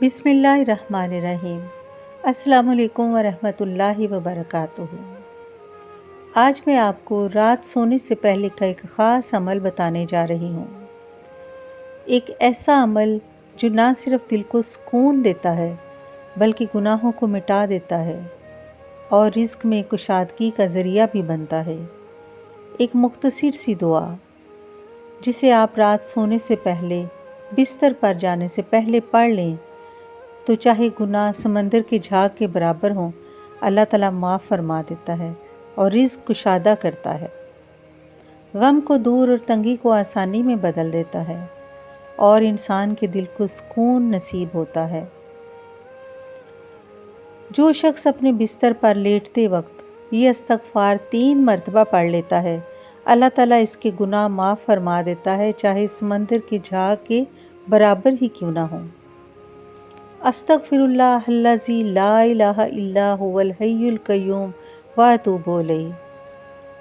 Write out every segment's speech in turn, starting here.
بسم اللہ الرحمن الرحیم۔ السلام علیکم ورحمۃ اللہ وبرکاتہ۔ آج میں آپ کو رات سونے سے پہلے کا ایک خاص عمل بتانے جا رہی ہوں۔ ایک ایسا عمل جو نہ صرف دل کو سکون دیتا ہے بلکہ گناہوں کو مٹا دیتا ہے اور رزق میں کشادگی کا ذریعہ بھی بنتا ہے۔ ایک مختصر سی دعا جسے آپ رات سونے سے پہلے بستر پر جانے سے پہلے پڑھ لیں تو چاہے گناہ سمندر کے جھاگ کے برابر ہوں، اللہ تعالیٰ معاف فرما دیتا ہے اور رزق کشادہ کرتا ہے، غم کو دور اور تنگی کو آسانی میں بدل دیتا ہے اور انسان کے دل کو سکون نصیب ہوتا ہے۔ جو شخص اپنے بستر پر لیٹتے وقت یہ استغفار 3 مرتبہ پڑھ لیتا ہے، اللہ تعالیٰ اس کے گناہ معاف فرما دیتا ہے، چاہے سمندر کے جھاگ کے برابر ہی کیوں نہ ہوں۔ استغفر اللہ الذی لا الہ الا هو الحی القیوم واتوب الیہ۔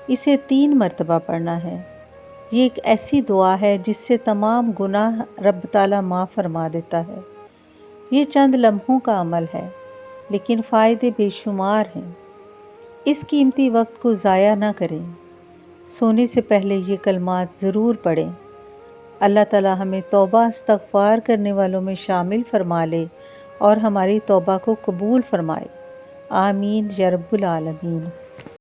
اسے 3 مرتبہ پڑھنا ہے۔ یہ ایک ایسی دعا ہے جس سے تمام گناہ رب تعالیٰ معاف فرما دیتا ہے۔ یہ چند لمحوں کا عمل ہے لیکن فائدے بے شمار ہیں۔ اس قیمتی وقت کو ضائع نہ کریں۔ سونے سے پہلے یہ کلمات ضرور پڑھیں۔ اللہ تعالیٰ ہمیں توبہ استغفار کرنے والوں میں شامل فرما لے اور ہماری توبہ کو قبول فرمائے۔ آمین یا رب العالمین۔